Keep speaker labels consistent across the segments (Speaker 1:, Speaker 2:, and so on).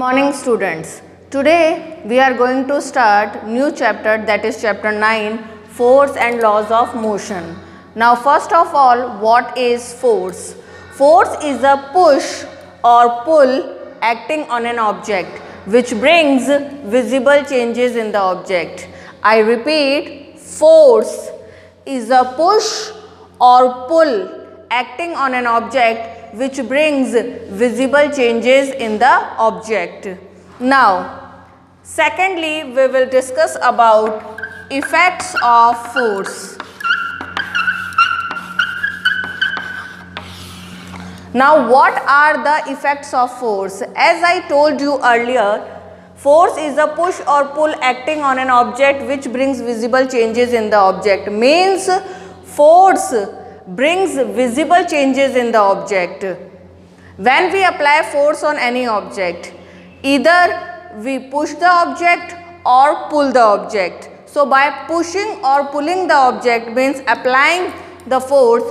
Speaker 1: Morning students. Today we are going to start new chapter, that is chapter 9, force and laws of motion. Now first of all, what is force? Force is a push or pull acting on an object which brings visible changes in the object. I repeat, force is a push or pull acting on an object which brings visible changes in the object. Now, secondly, we will discuss about effects of force. Now, what are the effects of force? As I told you earlier, force is a push or pull acting on an object which brings visible changes in the object. Means force brings visible changes in the object. When we apply force on any object, either we push the object or pull the object. So by pushing or pulling the object means applying the force,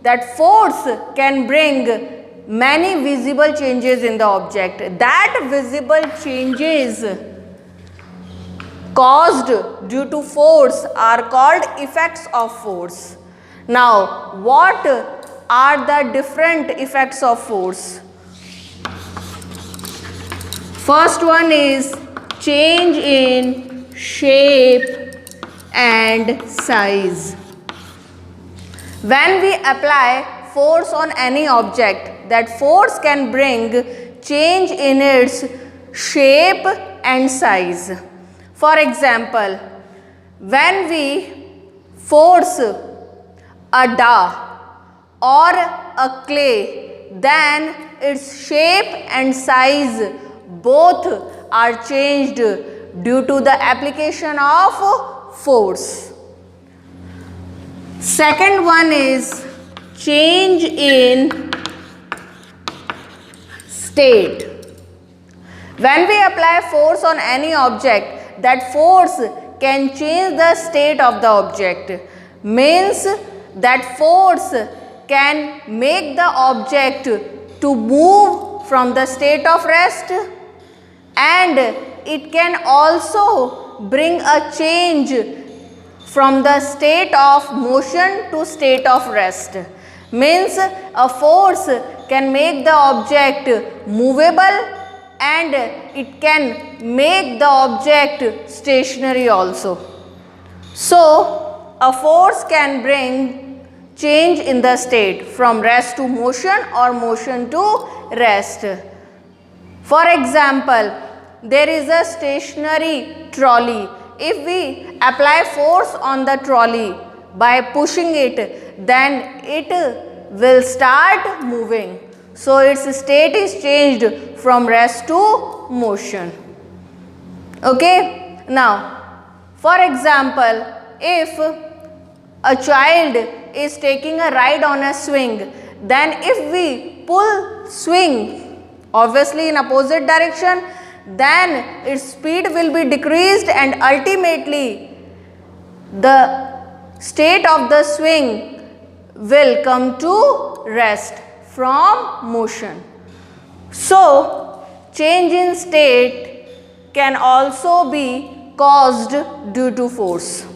Speaker 1: that force can bring many visible changes in the object. That visible changes caused due to force are called effects of force. Now, what are the different effects of force? First one is change in shape and size. When we apply force on any object, that force can bring change in its shape and size. For example, when we force a dough or a clay, then its shape and size both are changed due to the application of force. Second one is change in state. When we apply force on any object, that force can change the state of the object. Means that force can make the object to move from the state of rest, and it can also bring a change from the state of motion to state of rest. Means a force can make the object movable and it can make the object stationary also. So a force can bring change in the state from rest to motion or motion to rest. For example, there is a stationary trolley. If we apply force on the trolley by pushing it, then it will start moving. So its state is changed from rest to motion. Okay. Now, for example, if a child is taking a ride on a swing, then if we pull swing obviously in opposite direction, then its speed will be decreased and ultimately the state of the swing will come to rest from motion. So change in state can also be caused due to force.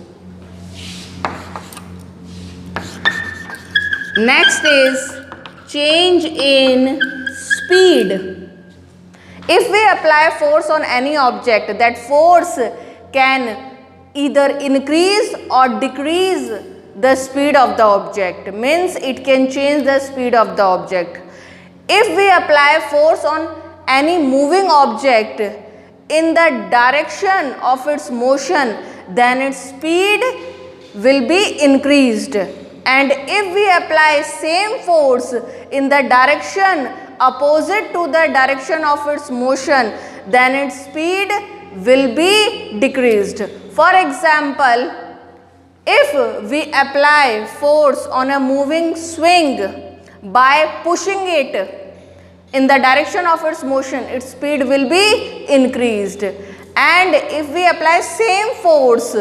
Speaker 1: Next is change in speed. If we apply force on any object, that force can either increase or decrease the speed of the object. Means it can change the speed of the object. If we apply force on any moving object in the direction of its motion, then its speed will be increased. And if we apply same force in the direction opposite to the direction of its motion, then its speed will be decreased. For example, if we apply force on a moving swing by pushing it in the direction of its motion, its speed will be increased. And if we apply same force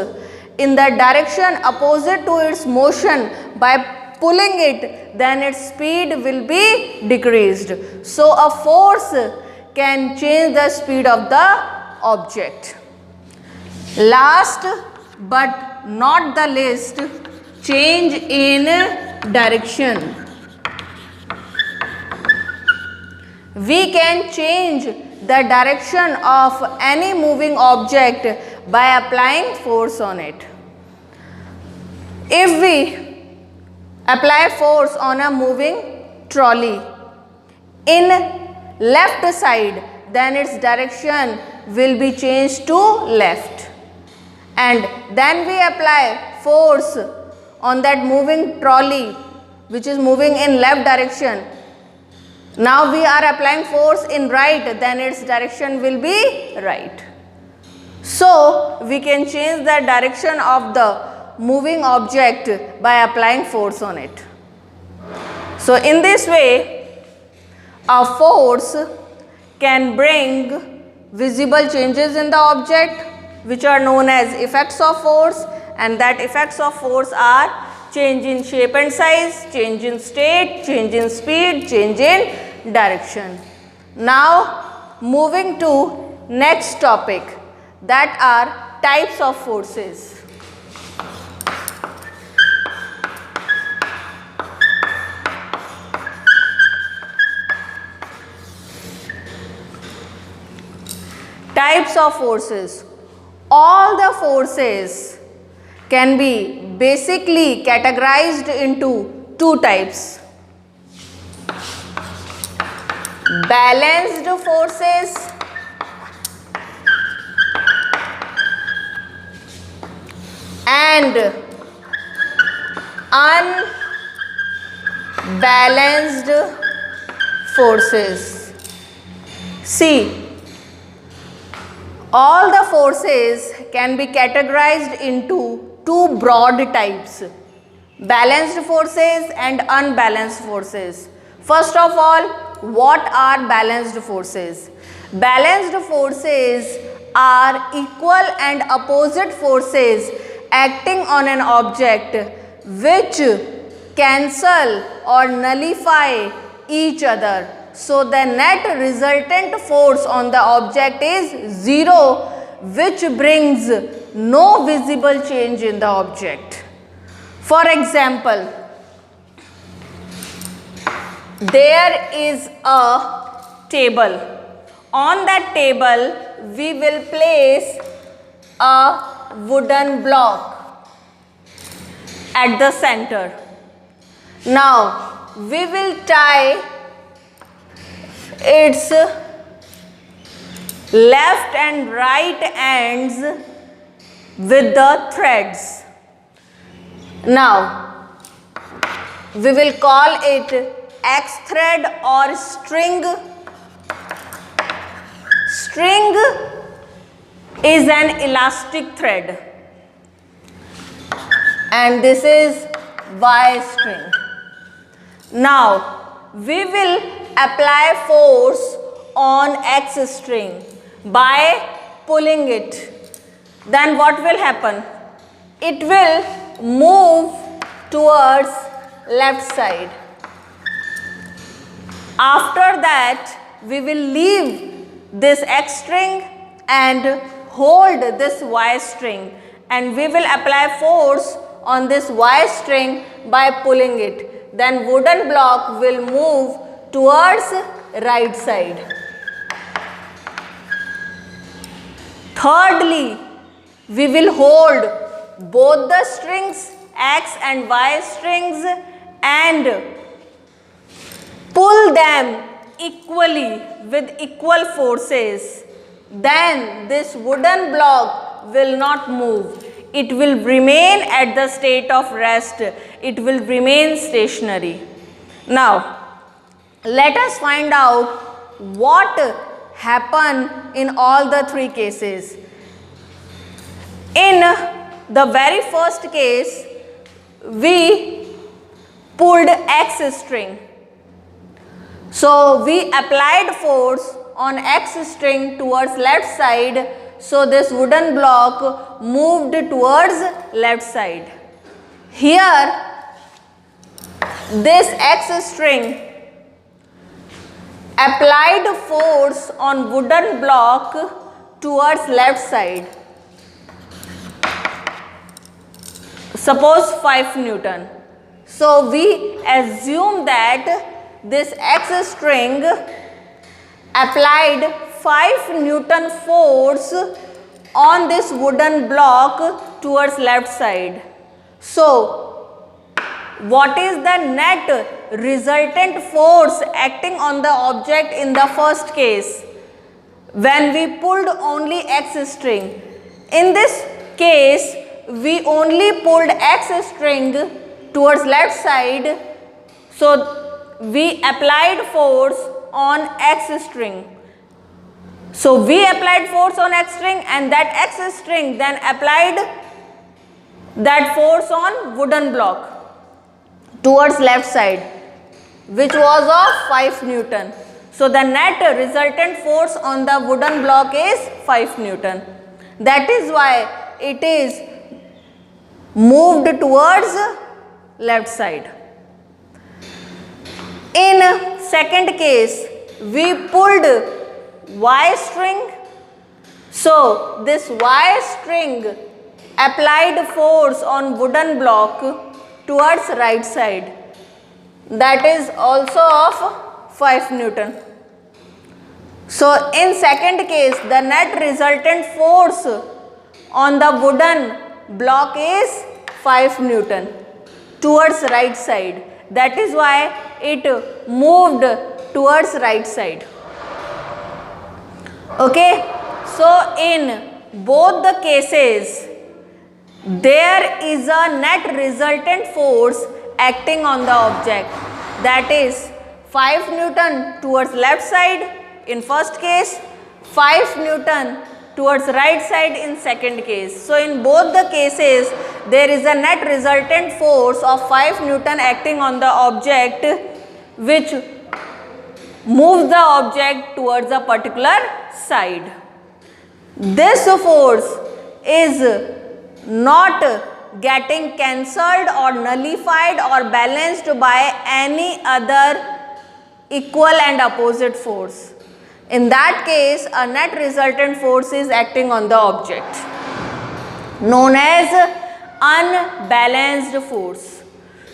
Speaker 1: in the direction opposite to its motion by pulling it, then its speed will be decreased. So a force can change the speed of the object. Last but not the least, change in direction. We can change the direction of any moving object by applying force on it. If we apply force on a moving trolley in left side, then its direction will be changed to left. And then we apply force on that moving trolley which is moving in left direction. Now we are applying force in right, then its direction will be right. So we can change the direction of the moving object by applying force on it. So in this way, a force can bring visible changes in the object which are known as effects of force, and that effects of force are change in shape and size, change in state, change in speed, change in direction. Now moving to next topic, that are types of forces. Types of forces. All the forces can be basically categorized into two types: balanced forces and unbalanced forces. See, all the forces can be categorized into two broad types: balanced forces and unbalanced forces. First of all, what are balanced forces? Balanced forces are equal and opposite forces acting on an object which cancel or nullify each other. So the net resultant force on the object is 0, which brings no visible change in the object. For example, there is a table. On that table, we will place a wooden block at the center. Now, we will tie its left and right ends with the threads. Now, we will call it X thread or string. String is an elastic thread and this is Y string. Now, we will apply force on X string by pulling it. Then what will happen? It will move towards left side. After that, we will leave this X string and hold this Y string, and we will apply force on this Y string by pulling it. Then wooden block will move towards right side. Thirdly, we will hold both the strings, X and Y strings, and pull them equally with equal forces. Then this wooden block will not move. It will remain at the state of rest. It will remain stationary. Now, let us find out what happened in all the three cases. In the very first case, we pulled X string. So, we applied force on X string towards left side. So, this wooden block moved towards left side. Here, this X string applied force on wooden block towards left side. Suppose 5 Newton. So we assume that this X string applied 5 Newton force on this wooden block towards left side. So what is the net resultant force acting on the object in the first case when we pulled only X string? In this case, we only pulled X string towards left side, so we applied force on X string. So we applied force on X string, and that X string then applied that force on wooden block towards left side, which was of 5 Newton. So the net resultant force on the wooden block is 5 Newton. That is why it is moved towards left side. In second case, we pulled Y string. So this Y string applied force on wooden block towards right side. That is also of 5 Newton. So in second case, the net resultant force on the wooden block is 5 Newton towards right side. That is why it moved towards right side. Okay. So in both the cases, there is a net resultant force acting on the object, that is 5 Newton towards left side in first case, 5 Newton towards right side in second case. So in both the cases, there is a net resultant force of 5 Newton acting on the object, which moves the object towards a particular side. This force is not getting cancelled or nullified or balanced by any other equal and opposite force. In that case, a net resultant force is acting on the object, known as unbalanced force.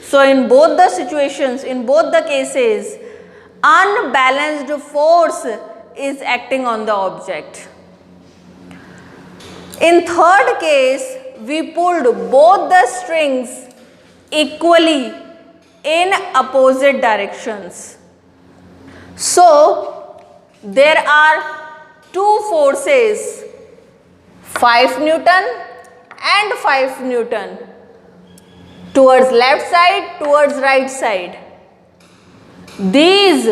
Speaker 1: So in both the situations, in both the cases, unbalanced force is acting on the object. In third case, we pulled both the strings equally in opposite directions. So there are two forces, 5 Newton and 5 Newton, towards left side, towards right side. These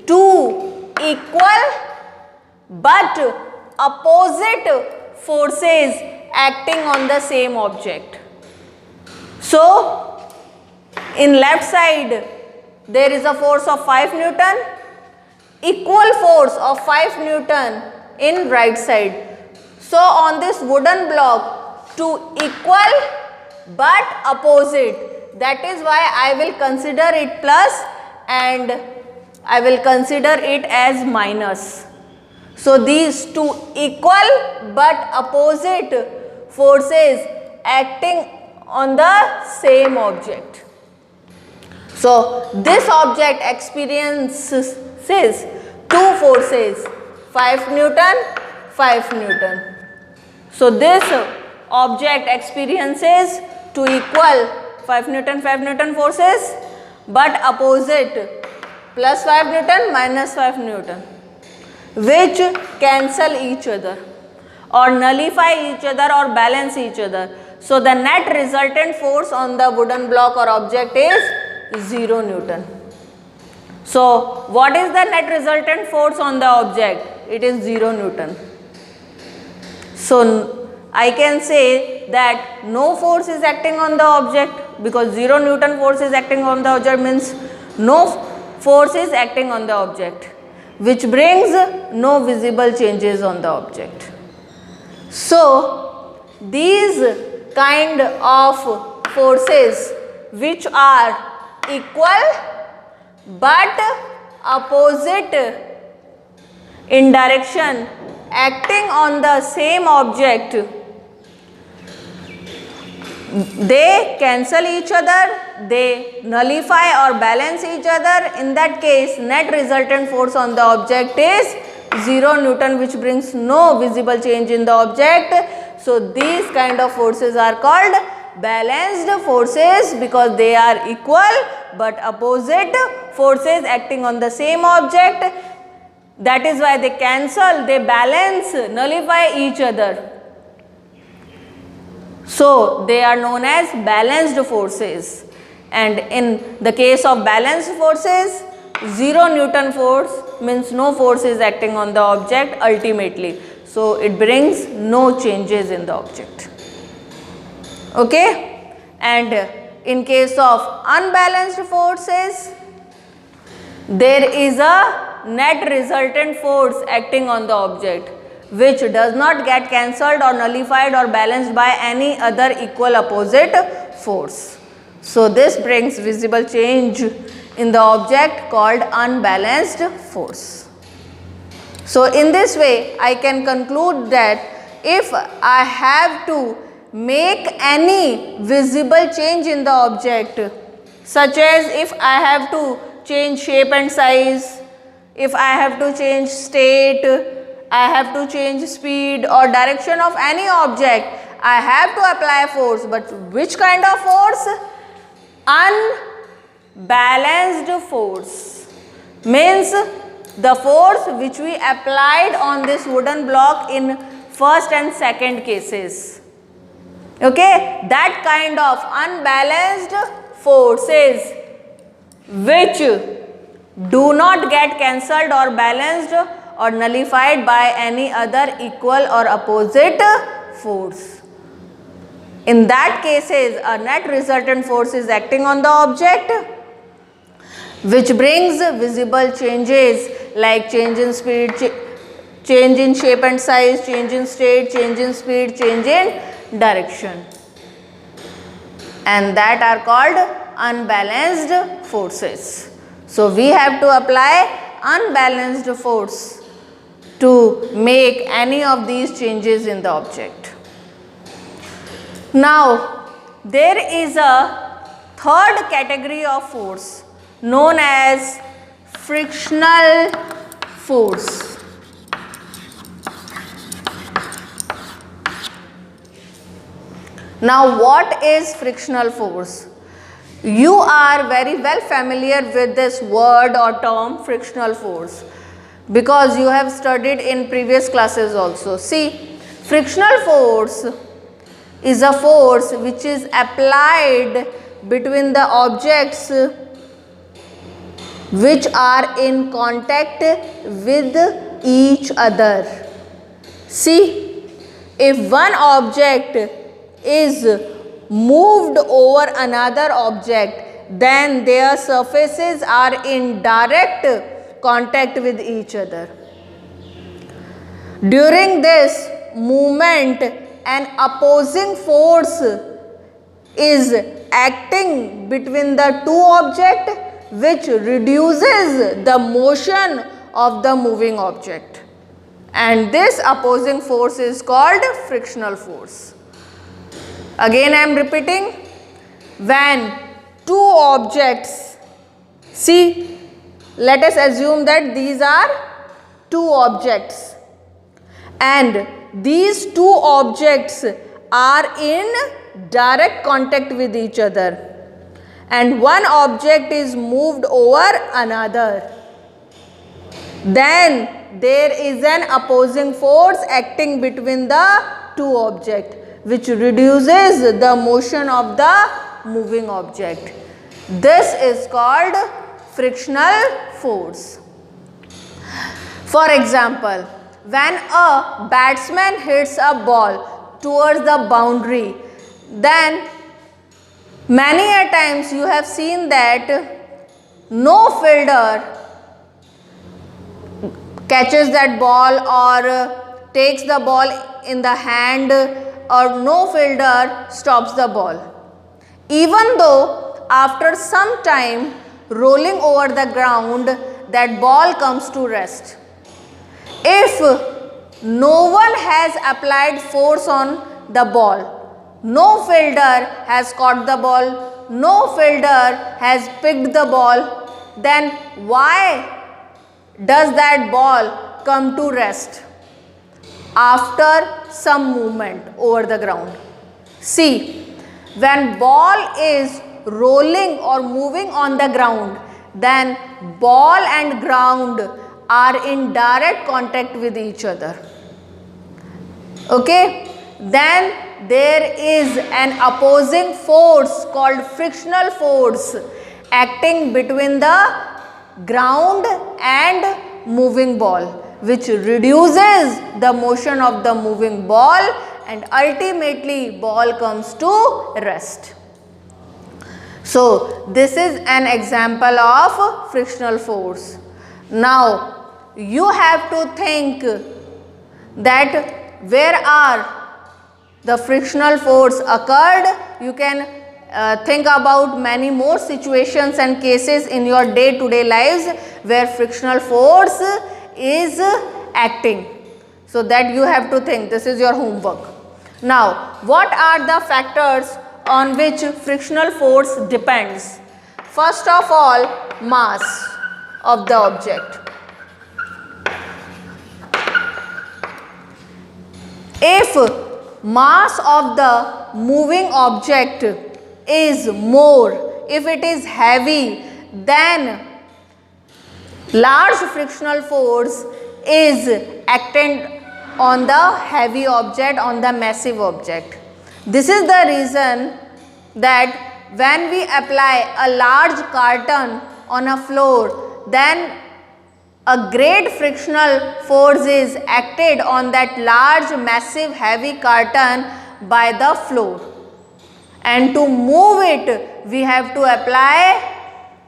Speaker 1: two equal but opposite forces acting on the same object. So in left side, there is a force of 5 Newton, equal force of 5 Newton in right side. So on this wooden block, two equal but opposite, that is why I will consider it plus and I will consider it as minus. So these two equal but opposite forces acting on the same object. So this object experiences two forces, 5 Newton, 5 Newton. So this object experiences two equal 5 Newton forces but opposite plus 5 Newton minus 5 Newton, which cancel each other or nullify each other or balance each other. So the net resultant force on the wooden block or object is 0 Newton. So what is the net resultant force on the object? It is 0 Newton. So I can say that no force is acting on the object, because 0 Newton force is acting on the object means no force is acting on the object, which brings no visible changes on the object. So these kind of forces which are equal but opposite in direction acting on the same object, they cancel each other, they nullify or balance each other. In that case, net resultant force on the object is 0 Newton, which brings no visible change in the object. So these kind of forces are called balanced forces because they are equal but opposite forces acting on the same object. That is why they cancel, they balance, nullify each other. So they are known as balanced forces. And in the case of balanced forces, 0 Newton force means no force is acting on the object ultimately. So it brings no changes in the object. Okay? And in case of unbalanced forces, there is a net resultant force acting on the object, which does not get cancelled or nullified or balanced by any other equal opposite force. So this brings visible change in the object called unbalanced force. So in this way, I can conclude that if I have to make any visible change in the object, such as if I have to change shape and size, if I have to change state, I have to change speed or direction of any object, I have to apply force. But which kind of force? Unbalanced force. Means the force which we applied on this wooden block in first and second cases. Okay, that kind of unbalanced forces which do not get cancelled or balanced or nullified by any other equal or opposite force. In that cases, a net resultant force is acting on the object, which brings visible changes like change in speed, change in shape and size, change in state, change in speed, change in direction. And that are called unbalanced forces. So we have to apply unbalanced force to make any of these changes in the object. Now, there is a third category of force known as frictional force. Now, what is frictional force? You are very well familiar with this word or term frictional force because you have studied in previous classes also. See, frictional force is a force which is applied between the objects which are in contact with each other. See, if one object is moved over another object, then their surfaces are in direct contact with each other. During this movement, an opposing force is acting between the two objects, which reduces the motion of the moving object. And this opposing force is called frictional force. Again I am repeating, when two objects, see, let us assume that these are two objects and these two objects are in direct contact with each other and one object is moved over another, then there is an opposing force acting between the two objects, which reduces the motion of the moving object. This is called frictional force. For example, when a batsman hits a ball towards the boundary, then many a times you have seen that no fielder catches that ball or takes the ball in the hand, or no fielder stops the ball. Even though after some time rolling over the ground, that ball comes to rest. If no one has applied force on the ball, no fielder has caught the ball, no fielder has picked the ball, then why does that ball come to rest after some movement over the ground? See, when ball is rolling or moving on the ground, then ball and ground are in direct contact with each other. Okay? Then there is an opposing force called frictional force acting between the ground and moving ball, which reduces the motion of the moving ball, and ultimately ball comes to rest. So this is an example of frictional force. Now you have to think that where are the frictional force occurred. You can think about many more situations and cases in your day-to-day lives where frictional force is acting. So that you have to think. This is your homework. Now, what are the factors on which frictional force depends? First of all, mass of the object. If mass of the moving object is more, if it is heavy, then large frictional force is acting on the heavy object, on the massive object. This is the reason that when we apply a large carton on a floor, then a great frictional force is acted on that large, massive, heavy carton by the floor. And to move it, we have to apply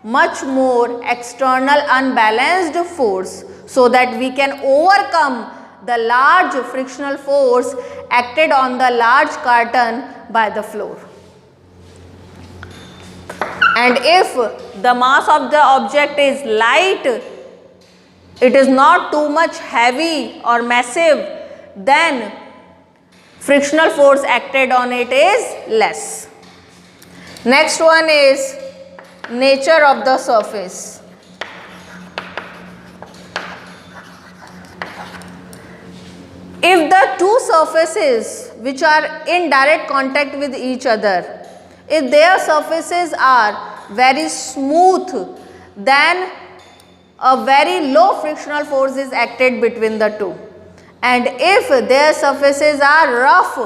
Speaker 1: much more external unbalanced force so that we can overcome the large frictional force acted on the large carton by the floor. And if the mass of the object is light, it is not too much heavy or massive, then frictional force acted on it is less. Next one is nature of the surface. If the two surfaces which are in direct contact with each other, if their surfaces are very smooth, then a very low frictional force is acted between the two. And if their surfaces are rough,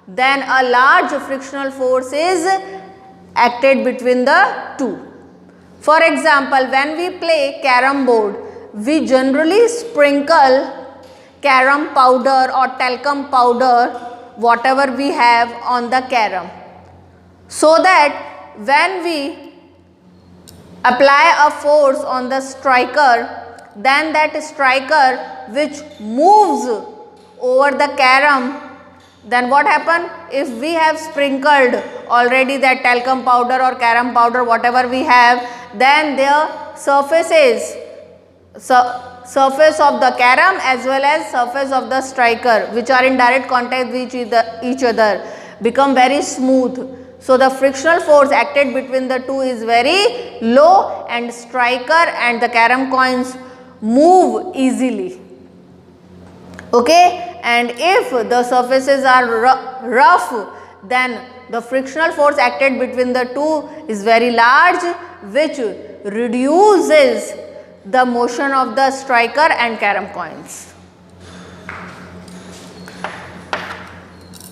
Speaker 1: then a large frictional force is acted between the two. For example, when we play carom board, we generally sprinkle carom powder or talcum powder, whatever we have on the carom, so that when we apply a force on the striker, then that striker which moves over the carom, then what happen? If we have sprinkled already that talcum powder or carom powder, whatever we have, then their surfaces, surface of the carom as well as surface of the striker, which are in direct contact with each other, become very smooth. So the frictional force acted between the two is very low, and striker and the carom coins move easily. Okay, and if the surfaces are rough, then the frictional force acted between the two is very large, which reduces the motion of the striker and carom coins.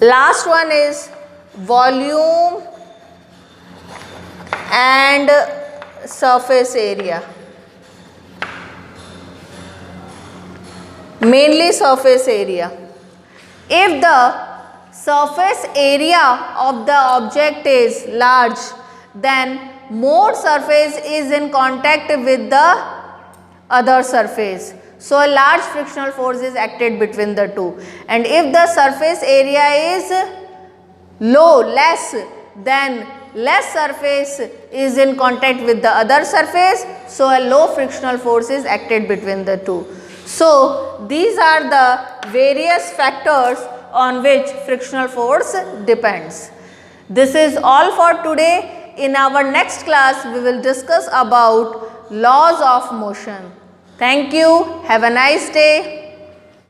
Speaker 1: Last one is volume and surface area. Mainly surface area. If the surface area of the object is large, then more surface is in contact with the other surface. So a large frictional force is acted between the two. And if the surface area is low, less, then less surface is in contact with the other surface, so a low frictional force is acted between the two. So these are the various factors on which frictional force depends. This is all for today. In our next class, we will discuss about laws of motion. Thank you. Have a nice day.